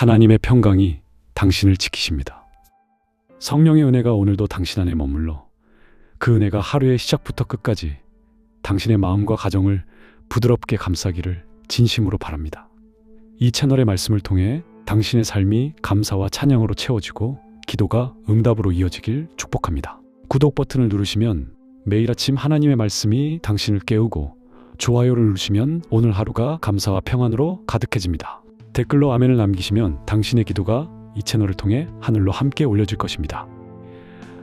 하나님의 평강이 당신을 지키십니다. 성령의 은혜가 오늘도 당신 안에 머물러 그 은혜가 하루의 시작부터 끝까지 당신의 마음과 가정을 부드럽게 감싸기를 진심으로 바랍니다. 이 채널의 말씀을 통해 당신의 삶이 감사와 찬양으로 채워지고 기도가 응답으로 이어지길 축복합니다. 구독 버튼을 누르시면 매일 아침 하나님의 말씀이 당신을 깨우고, 좋아요를 누르시면 오늘 하루가 감사와 평안으로 가득해집니다. 댓글로 아멘을 남기시면 당신의 기도가 이 채널을 통해 하늘로 함께 올려질 것입니다.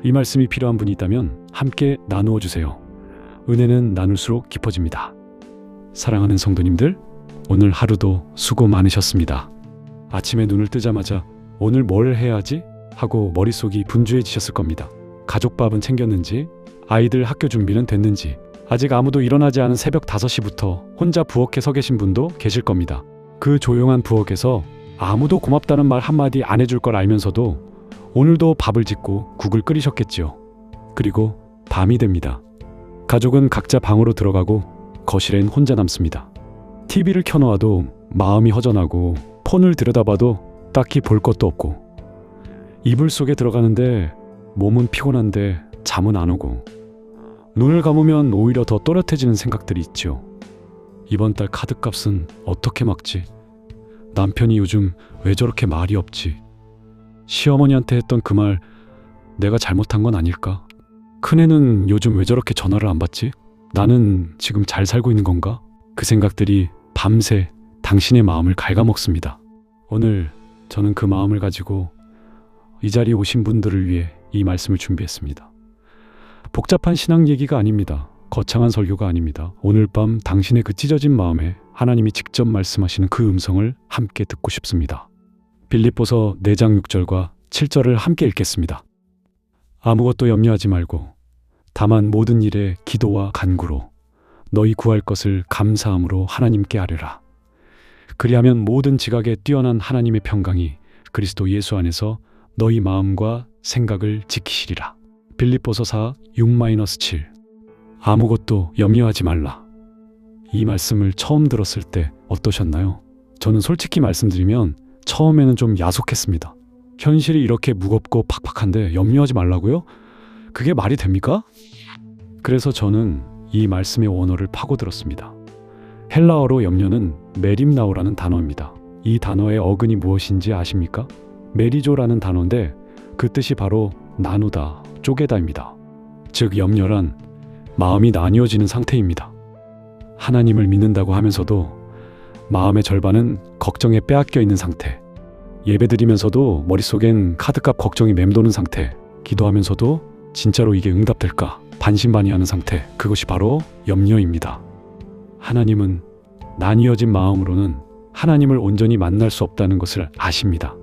이 말씀이 필요한 분이 있다면 함께 나누어 주세요. 은혜는 나눌수록 깊어집니다. 사랑하는 성도님들, 오늘 하루도 수고 많으셨습니다. 아침에 눈을 뜨자마자 오늘 뭘 해야 하지? 하고 머릿속이 분주해지셨을 겁니다. 가족 밥은 챙겼는지, 아이들 학교 준비는 됐는지, 아직 아무도 일어나지 않은 새벽 5시부터 혼자 부엌에 서 계신 분도 계실 겁니다. 그 조용한 부엌에서 아무도 고맙다는 말 한마디 안 해줄 걸 알면서도 오늘도 밥을 짓고 국을 끓이셨겠지요. 그리고 밤이 됩니다. 가족은 각자 방으로 들어가고 거실엔 혼자 남습니다. TV를 켜놓아도 마음이 허전하고, 폰을 들여다봐도 딱히 볼 것도 없고, 이불 속에 들어가는데 몸은 피곤한데 잠은 안 오고, 눈을 감으면 오히려 더 또렷해지는 생각들이 있죠. 이번 달 카드값은 어떻게 막지? 남편이 요즘 왜 저렇게 말이 없지? 시어머니한테 했던 그 말 내가 잘못한 건 아닐까? 큰애는 요즘 왜 저렇게 전화를 안 받지? 나는 지금 잘 살고 있는 건가? 그 생각들이 밤새 당신의 마음을 갉아먹습니다. 오늘 저는 그 마음을 가지고 이 자리에 오신 분들을 위해 이 말씀을 준비했습니다. 복잡한 신앙 얘기가 아닙니다. 거창한 설교가 아닙니다. 오늘 밤 당신의 그 찢어진 마음에 하나님이 직접 말씀하시는 그 음성을 함께 듣고 싶습니다. 빌립보서 4장 6절과 7절을 함께 읽겠습니다. 아무것도 염려하지 말고 다만 모든 일에 기도와 간구로 너희 구할 것을 감사함으로 하나님께 아뢰라. 그리하면 모든 지각에 뛰어난 하나님의 평강이 그리스도 예수 안에서 너희 마음과 생각을 지키시리라. 빌립보서 4, 6-7. 아무것도 염려하지 말라. 이 말씀을 처음 들었을 때 어떠셨나요? 저는 솔직히 말씀드리면 처음에는 좀 야속했습니다. 현실이 이렇게 무겁고 팍팍한데 염려하지 말라고요? 그게 말이 됩니까? 그래서 저는 이 말씀의 원어를 파고들었습니다. 헬라어로 염려는 메림나오라는 단어입니다. 이 단어의 어근이 무엇인지 아십니까? 메리조라는 단어인데 그 뜻이 바로 나누다, 쪼개다입니다. 즉 염려란 마음이 나뉘어지는 상태입니다. 하나님을 믿는다고 하면서도 마음의 절반은 걱정에 빼앗겨 있는 상태, 예배드리면서도 머릿속엔 카드값 걱정이 맴도는 상태, 기도하면서도 진짜로 이게 응답될까 반신반의하는 상태, 그것이 바로 염려입니다. 하나님은 나뉘어진 마음으로는 하나님을 온전히 만날 수 없다는 것을 아십니다.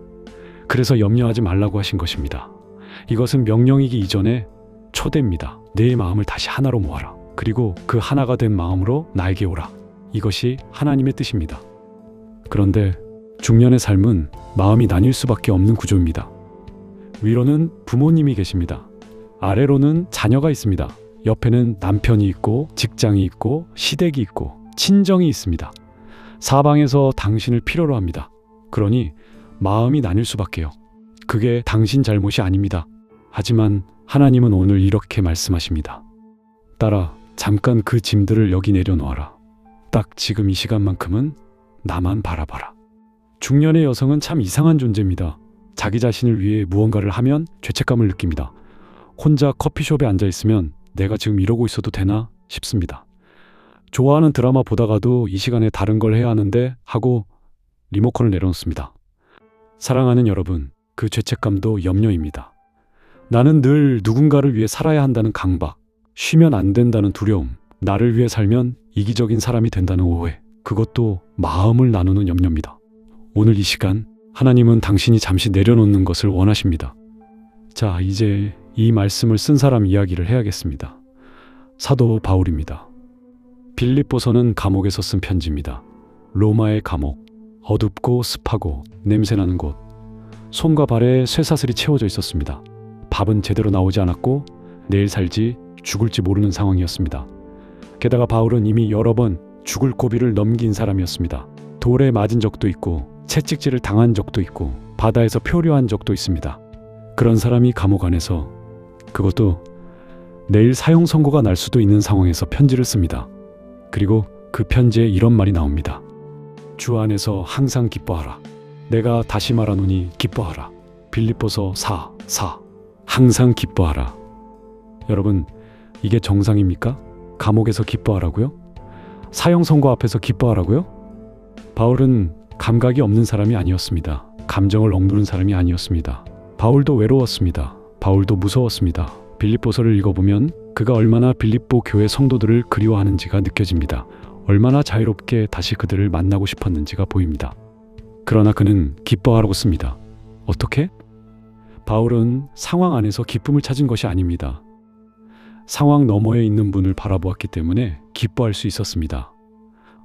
그래서 염려하지 말라고 하신 것입니다. 이것은 명령이기 이전에 초대입니다. 내 마음을 다시 하나로 모아라. 그리고 그 하나가 된 마음으로 나에게 오라. 이것이 하나님의 뜻입니다. 그런데 중년의 삶은 마음이 나뉠 수밖에 없는 구조입니다. 위로는 부모님이 계십니다. 아래로는 자녀가 있습니다. 옆에는 남편이 있고, 직장이 있고, 시댁이 있고, 친정이 있습니다. 사방에서 당신을 필요로 합니다. 그러니 마음이 나뉠 수밖에요. 그게 당신 잘못이 아닙니다. 하지만 하나님은 오늘 이렇게 말씀하십니다. 딸아, 잠깐 그 짐들을 여기 내려놓아라. 딱 지금 이 시간만큼은 나만 바라봐라. 중년의 여성은 참 이상한 존재입니다. 자기 자신을 위해 무언가를 하면 죄책감을 느낍니다. 혼자 커피숍에 앉아 있으면 내가 지금 이러고 있어도 되나 싶습니다. 좋아하는 드라마 보다가도 이 시간에 다른 걸 해야 하는데 하고 리모컨을 내려놓습니다. 사랑하는 여러분, 그 죄책감도 염려입니다. 나는 늘 누군가를 위해 살아야 한다는 강박, 쉬면 안 된다는 두려움, 나를 위해 살면 이기적인 사람이 된다는 오해, 그것도 마음을 나누는 염려입니다. 오늘 이 시간 하나님은 당신이 잠시 내려놓는 것을 원하십니다. 자, 이제 이 말씀을 쓴 사람 이야기를 해야겠습니다. 사도 바울입니다. 빌립보서는 감옥에서 쓴 편지입니다. 로마의 감옥, 어둡고 습하고 냄새나는 곳, 손과 발에 쇠사슬이 채워져 있었습니다. 밥은 제대로 나오지 않았고 내일 살지 죽을지 모르는 상황이었습니다. 게다가 바울은 이미 여러 번 죽을 고비를 넘긴 사람이었습니다. 돌에 맞은 적도 있고 채찍질을 당한 적도 있고 바다에서 표류한 적도 있습니다. 그런 사람이 감옥 안에서, 그것도 내일 사형 선고가 날 수도 있는 상황에서 편지를 씁니다. 그리고 그 편지에 이런 말이 나옵니다. 주 안에서 항상 기뻐하라. 내가 다시 말하노니 기뻐하라. 빌립보서 4:4. 항상 기뻐하라. 여러분, 이게 정상입니까? 감옥에서 기뻐하라고요? 사형 선고 앞에서 기뻐하라고요? 바울은 감각이 없는 사람이 아니었습니다. 감정을 억누른 사람이 아니었습니다. 바울도 외로웠습니다. 바울도 무서웠습니다. 빌립보서를 읽어보면 그가 얼마나 빌립보 교회 성도들을 그리워하는지가 느껴집니다. 얼마나 자유롭게 다시 그들을 만나고 싶었는지가 보입니다. 그러나 그는 기뻐하라고 씁니다. 어떻게? 바울은 상황 안에서 기쁨을 찾은 것이 아닙니다. 상황 너머에 있는 분을 바라보았기 때문에 기뻐할 수 있었습니다.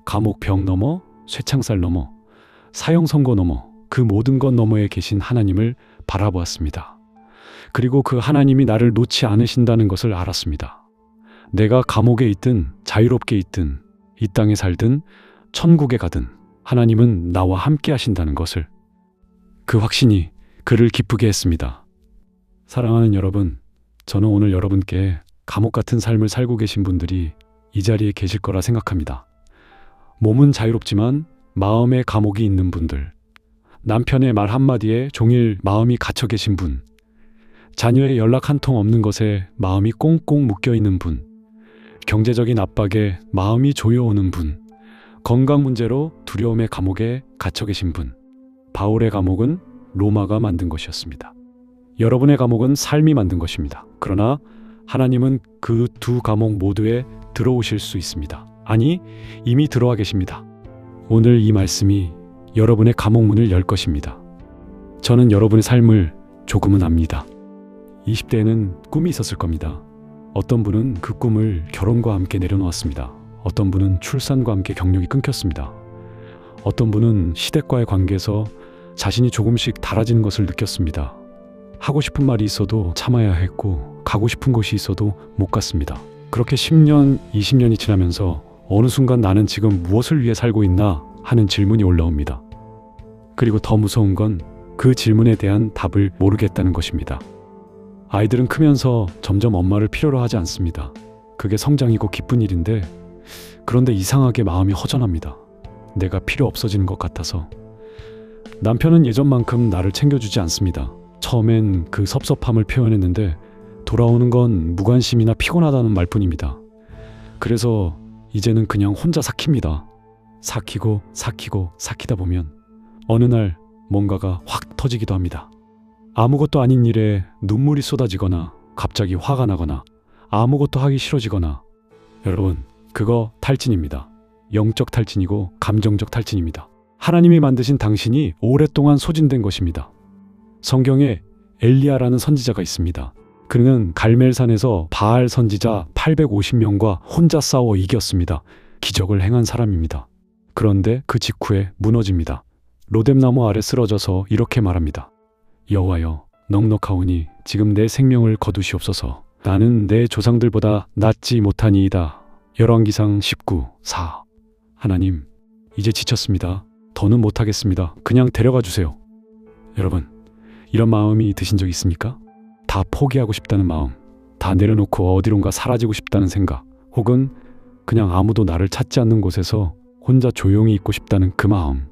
감옥 벽 너머, 쇠창살 너머, 사형 선고 너머, 그 모든 것 너머에 계신 하나님을 바라보았습니다. 그리고 그 하나님이 나를 놓지 않으신다는 것을 알았습니다. 내가 감옥에 있든 자유롭게 있든 이 땅에 살든 천국에 가든 하나님은 나와 함께 하신다는 것을, 그 확신이 그를 기쁘게 했습니다. 사랑하는 여러분, 저는 오늘 여러분께 감옥 같은 삶을 살고 계신 분들이 이 자리에 계실 거라 생각합니다. 몸은 자유롭지만 마음에 감옥이 있는 분들, 남편의 말 한마디에 종일 마음이 갇혀 계신 분, 자녀의 연락 한 통 없는 것에 마음이 꽁꽁 묶여 있는 분, 경제적인 압박에 마음이 조여오는 분, 건강 문제로 두려움의 감옥에 갇혀 계신 분. 바울의 감옥은 로마가 만든 것이었습니다. 여러분의 감옥은 삶이 만든 것입니다. 그러나 하나님은 그 두 감옥 모두에 들어오실 수 있습니다. 아니, 이미 들어와 계십니다. 오늘 이 말씀이 여러분의 감옥 문을 열 것입니다. 저는 여러분의 삶을 조금은 압니다. 20대에는 꿈이 있었을 겁니다. 어떤 분은 그 꿈을 결혼과 함께 내려놓았습니다. 어떤 분은 출산과 함께 경력이 끊겼습니다. 어떤 분은 시댁과의 관계에서 자신이 조금씩 달아지는 것을 느꼈습니다. 하고 싶은 말이 있어도 참아야 했고 가고 싶은 곳이 있어도 못 갔습니다. 그렇게 10년, 20년이 지나면서 어느 순간 나는 지금 무엇을 위해 살고 있나 하는 질문이 올라옵니다. 그리고 더 무서운 건 그 질문에 대한 답을 모르겠다는 것입니다. 아이들은 크면서 점점 엄마를 필요로 하지 않습니다. 그게 성장이고 기쁜 일인데, 그런데 이상하게 마음이 허전합니다. 내가 필요 없어지는 것 같아서. 남편은 예전만큼 나를 챙겨주지 않습니다. 처음엔 그 섭섭함을 표현했는데 돌아오는 건 무관심이나 피곤하다는 말뿐입니다. 그래서 이제는 그냥 혼자 삭힙니다. 삭히다 보면 어느 날 뭔가가 확 터지기도 합니다. 아무것도 아닌 일에 눈물이 쏟아지거나 갑자기 화가 나거나 아무것도 하기 싫어지거나, 여러분, 그거 탈진입니다. 영적 탈진이고 감정적 탈진입니다. 하나님이 만드신 당신이 오랫동안 소진된 것입니다. 성경에 엘리야라는 선지자가 있습니다. 그는 갈멜산에서 바알 선지자 850명과 혼자 싸워 이겼습니다. 기적을 행한 사람입니다. 그런데 그 직후에 무너집니다. 로뎀나무 아래 쓰러져서 이렇게 말합니다. 여호와여, 넉넉하오니 지금 내 생명을 거두시옵소서. 나는 내 조상들보다 낫지 못하니이다. 열왕기상 19:4. 하나님, 이제 지쳤습니다. 더는 못하겠습니다. 그냥 데려가 주세요. 여러분, 이런 마음이 드신 적 있습니까? 다 포기하고 싶다는 마음, 다 내려놓고 어디론가 사라지고 싶다는 생각, 혹은 그냥 아무도 나를 찾지 않는 곳에서 혼자 조용히 있고 싶다는 그 마음.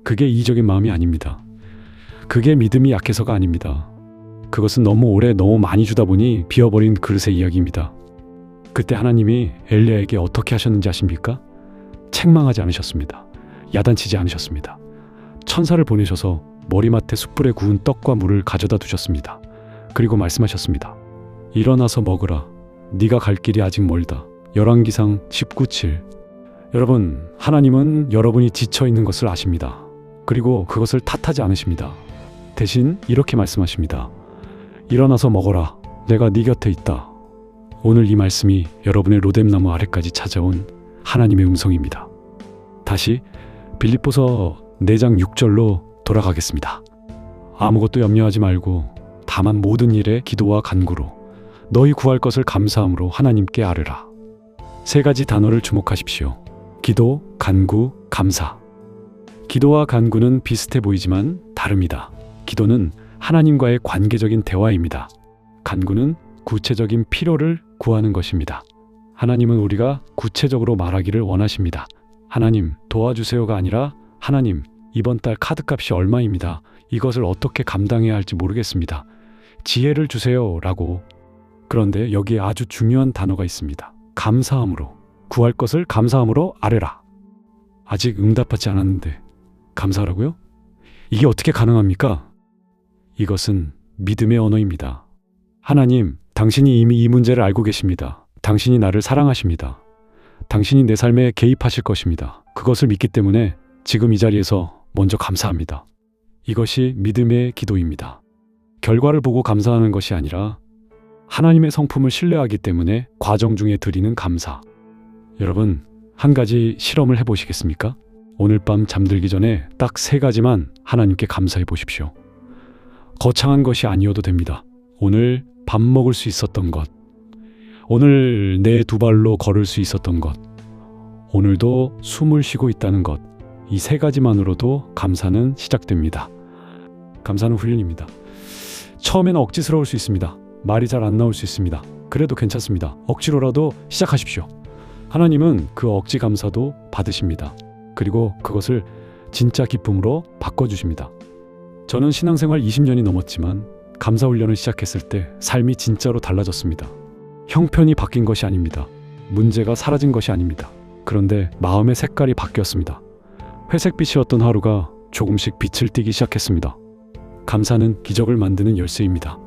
그게 이기적인 마음이 아닙니다. 그게 믿음이 약해서가 아닙니다. 그것은 너무 오래 너무 많이 주다 보니 비어버린 그릇의 이야기입니다. 그때 하나님이 엘리야에게 어떻게 하셨는지 아십니까? 책망하지 않으셨습니다. 야단치지 않으셨습니다. 천사를 보내셔서 머리맡에 숯불에 구운 떡과 물을 가져다 두셨습니다. 그리고 말씀하셨습니다. 일어나서 먹으라. 네가 갈 길이 아직 멀다. 열왕기상 19:7. 여러분, 하나님은 여러분이 지쳐있는 것을 아십니다. 그리고 그것을 탓하지 않으십니다. 대신 이렇게 말씀하십니다. 일어나서 먹어라. 내가 네 곁에 있다. 오늘 이 말씀이 여러분의 로뎀나무 아래까지 찾아온 하나님의 음성입니다. 다시 빌립보서 4장 6절로 돌아가겠습니다. 아무것도 염려하지 말고 다만 모든 일에 기도와 간구로 너희 구할 것을 감사함으로 하나님께 아뢰라. 3가지 단어를 주목하십시오. 기도, 간구, 감사. 기도와 간구는 비슷해 보이지만 다릅니다. 기도는 하나님과의 관계적인 대화입니다. 간구는 구체적인 필요를 구하는 것입니다. 하나님은 우리가 구체적으로 말하기를 원하십니다. 하나님, 도와주세요가 아니라 하나님, 이번 달 카드값이 얼마입니다. 이것을 어떻게 감당해야 할지 모르겠습니다. 지혜를 주세요 라고. 그런데 여기에 아주 중요한 단어가 있습니다. 감사함으로. 구할 것을 감사함으로 아뢰라. 아직 응답받지 않았는데 감사하라고요? 이게 어떻게 가능합니까? 이것은 믿음의 언어입니다. 하나님, 당신이 이미 이 문제를 알고 계십니다. 당신이 나를 사랑하십니다. 당신이 내 삶에 개입하실 것입니다. 그것을 믿기 때문에 지금 이 자리에서 먼저 감사합니다. 이것이 믿음의 기도입니다. 결과를 보고 감사하는 것이 아니라 하나님의 성품을 신뢰하기 때문에 과정 중에 드리는 감사. 여러분, 한 가지 실험을 해보시겠습니까? 오늘 밤 잠들기 전에 딱 3가지만 하나님께 감사해 보십시오. 거창한 것이 아니어도 됩니다. 오늘 밥 먹을 수 있었던 것, 오늘 내 2발로 걸을 수 있었던 것, 오늘도 숨을 쉬고 있다는 것, 이 3가지만으로도 감사는 시작됩니다. 감사는 훈련입니다. 처음에는 억지스러울 수 있습니다. 말이 잘 안 나올 수 있습니다. 그래도 괜찮습니다. 억지로라도 시작하십시오. 하나님은 그 억지 감사도 받으십니다. 그리고 그것을 진짜 기쁨으로 바꿔주십니다. 저는 신앙생활 20년이 넘었지만 감사 훈련을 시작했을 때 삶이 진짜로 달라졌습니다. 형편이 바뀐 것이 아닙니다. 문제가 사라진 것이 아닙니다. 그런데 마음의 색깔이 바뀌었습니다. 회색빛이었던 하루가 조금씩 빛을 띠기 시작했습니다. 감사는 기적을 만드는 열쇠입니다.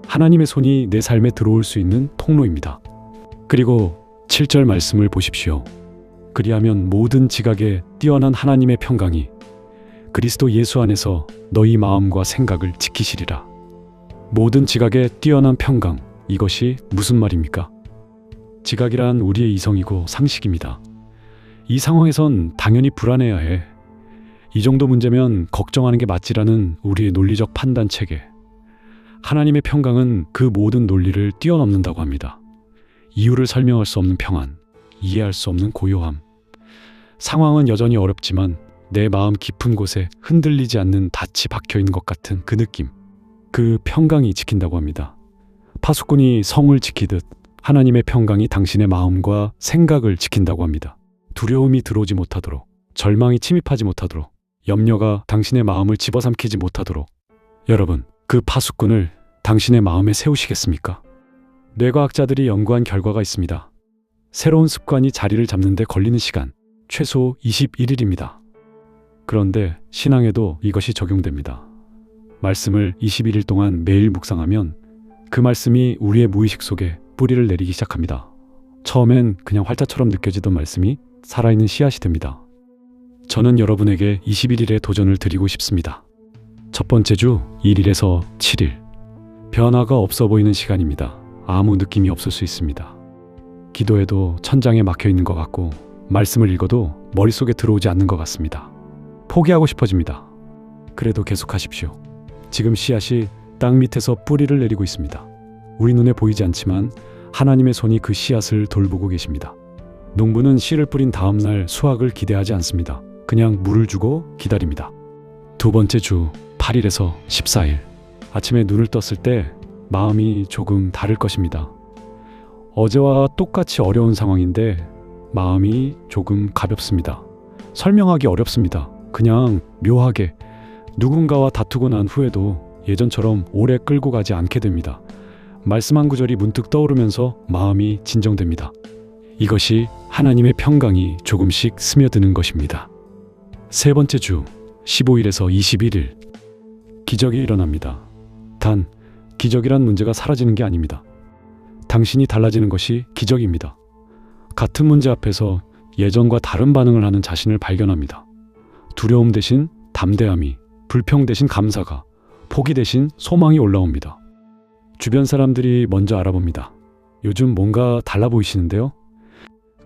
하나님의 손이 내 삶에 들어올 수 있는 통로입니다. 그리고 7절 말씀을 보십시오. 그리하면 모든 지각에 뛰어난 하나님의 평강이 그리스도 예수 안에서 너희 마음과 생각을 지키시리라. 모든 지각에 뛰어난 평강, 이것이 무슨 말입니까? 지각이란 우리의 이성이고 상식입니다. 이 상황에선 당연히 불안해야 해. 이 정도 문제면 걱정하는 게 맞지라는 우리의 논리적 판단 체계. 하나님의 평강은 그 모든 논리를 뛰어넘는다고 합니다. 이유를 설명할 수 없는 평안, 이해할 수 없는 고요함. 상황은 여전히 어렵지만 내 마음 깊은 곳에 흔들리지 않는 닻이 박혀있는 것 같은 그 느낌. 그 평강이 지킨다고 합니다. 파수꾼이 성을 지키듯 하나님의 평강이 당신의 마음과 생각을 지킨다고 합니다. 두려움이 들어오지 못하도록, 절망이 침입하지 못하도록, 염려가 당신의 마음을 집어삼키지 못하도록. 여러분, 그 파수꾼을 당신의 마음에 세우시겠습니까? 뇌과학자들이 연구한 결과가 있습니다. 새로운 습관이 자리를 잡는 데 걸리는 시간, 최소 21일입니다. 그런데 신앙에도 이것이 적용됩니다. 말씀을 21일 동안 매일 묵상하면 그 말씀이 우리의 무의식 속에 뿌리를 내리기 시작합니다. 처음엔 그냥 활자처럼 느껴지던 말씀이 살아있는 씨앗이 됩니다. 저는 여러분에게 21일의 도전을 드리고 싶습니다. 첫 번째 주 1일에서 7일. 변화가 없어 보이는 시간입니다. 아무 느낌이 없을 수 있습니다. 기도해도 천장에 막혀 있는 것 같고 말씀을 읽어도 머릿속에 들어오지 않는 것 같습니다. 포기하고 싶어집니다. 그래도 계속하십시오. 지금 씨앗이 땅 밑에서 뿌리를 내리고 있습니다. 우리 눈에 보이지 않지만 하나님의 손이 그 씨앗을 돌보고 계십니다. 농부는 씨를 뿌린 다음 날 수확을 기대하지 않습니다. 그냥 물을 주고 기다립니다. 두 번째 주 8일에서 14일. 아침에 눈을 떴을 때 마음이 조금 다를 것입니다. 어제와 똑같이 어려운 상황인데 마음이 조금 가볍습니다. 설명하기 어렵습니다. 그냥 묘하게 누군가와 다투고 난 후에도 예전처럼 오래 끌고 가지 않게 됩니다. 말씀 한 구절이 문득 떠오르면서 마음이 진정됩니다. 이것이 하나님의 평강이 조금씩 스며드는 것입니다. 세 번째 주 15일에서 21일. 기적이 일어납니다. 단, 기적이란 문제가 사라지는 게 아닙니다. 당신이 달라지는 것이 기적입니다. 같은 문제 앞에서 예전과 다른 반응을 하는 자신을 발견합니다. 두려움 대신 담대함이, 불평 대신 감사가, 포기 대신 소망이 올라옵니다. 주변 사람들이 먼저 알아봅니다. 요즘 뭔가 달라 보이시는데요?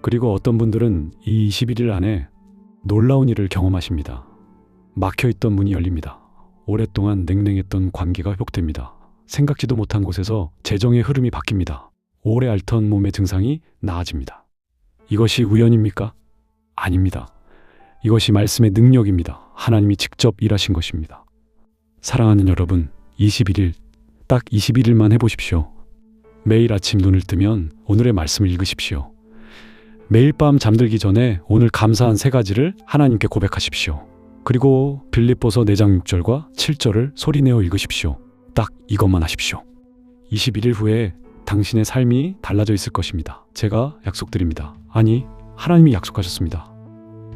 그리고 어떤 분들은 이 21일 안에 놀라운 일을 경험하십니다. 막혀있던 문이 열립니다. 오랫동안 냉랭했던 관계가 회복됩니다. 생각지도 못한 곳에서 재정의 흐름이 바뀝니다. 오래 앓던 몸의 증상이 나아집니다. 이것이 우연입니까? 아닙니다. 이것이 말씀의 능력입니다. 하나님이 직접 일하신 것입니다. 사랑하는 여러분, 21일, 딱 21일만 해보십시오. 매일 아침 눈을 뜨면 오늘의 말씀을 읽으십시오. 매일 밤 잠들기 전에 오늘 감사한 3가지를 하나님께 고백하십시오. 그리고 빌립보서 4장 6절과 7절을 소리내어 읽으십시오. 딱 이것만 하십시오. 21일 후에 당신의 삶이 달라져 있을 것입니다. 제가 약속드립니다. 아니, 하나님이 약속하셨습니다.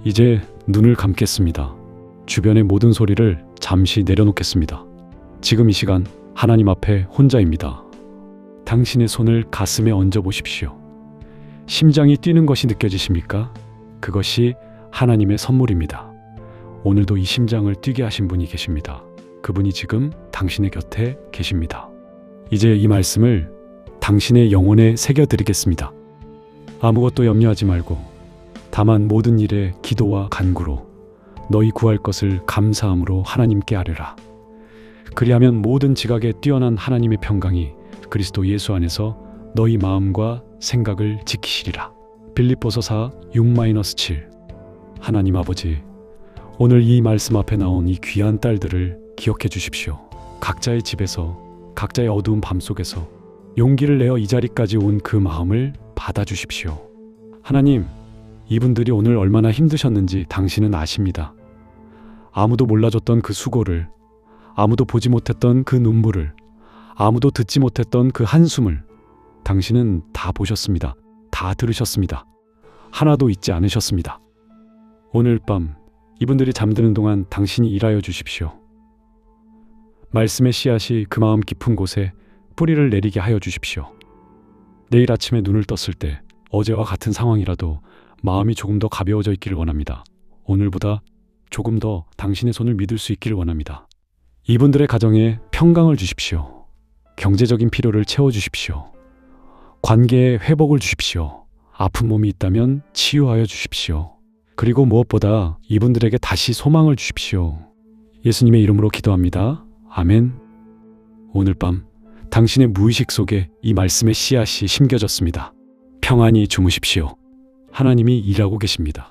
이제 눈을 감겠습니다. 주변의 모든 소리를 잠시 내려놓겠습니다. 지금 이 시간 하나님 앞에 혼자입니다. 당신의 손을 가슴에 얹어 보십시오. 심장이 뛰는 것이 느껴지십니까? 그것이 하나님의 선물입니다. 오늘도 이 심장을 뛰게 하신 분이 계십니다. 그분이 지금 당신의 곁에 계십니다. 이제 이 말씀을 당신의 영혼에 새겨드리겠습니다. 아무것도 염려하지 말고 다만 모든 일에 기도와 간구로 너희 구할 것을 감사함으로 하나님께 아뢰라. 그리하면 모든 지각에 뛰어난 하나님의 평강이 그리스도 예수 안에서 너희 마음과 생각을 지키시리라. 빌립보서 4, 6-7. 하나님 아버지, 오늘 이 말씀 앞에 나온 이 귀한 딸들을 기억해 주십시오. 각자의 집에서, 각자의 어두운 밤 속에서 용기를 내어 이 자리까지 온 그 마음을 받아주십시오. 하나님, 이분들이 오늘 얼마나 힘드셨는지 당신은 아십니다. 아무도 몰라줬던 그 수고를, 아무도 보지 못했던 그 눈물을, 아무도 듣지 못했던 그 한숨을 당신은 다 보셨습니다. 다 들으셨습니다. 하나도 잊지 않으셨습니다. 오늘 밤 이분들이 잠드는 동안 당신이 일하여 주십시오. 말씀의 씨앗이 그 마음 깊은 곳에 뿌리를 내리게 하여 주십시오. 내일 아침에 눈을 떴을 때 어제와 같은 상황이라도 마음이 조금 더 가벼워져 있기를 원합니다. 오늘보다 조금 더 당신의 손을 믿을 수 있기를 원합니다. 이분들의 가정에 평강을 주십시오. 경제적인 필요를 채워주십시오. 관계에 회복을 주십시오. 아픈 몸이 있다면 치유하여 주십시오. 그리고 무엇보다 이분들에게 다시 소망을 주십시오. 예수님의 이름으로 기도합니다. 아멘. 오늘 밤 당신의 무의식 속에 이 말씀의 씨앗이 심겨졌습니다. 평안히 주무십시오. 하나님이 일하고 계십니다.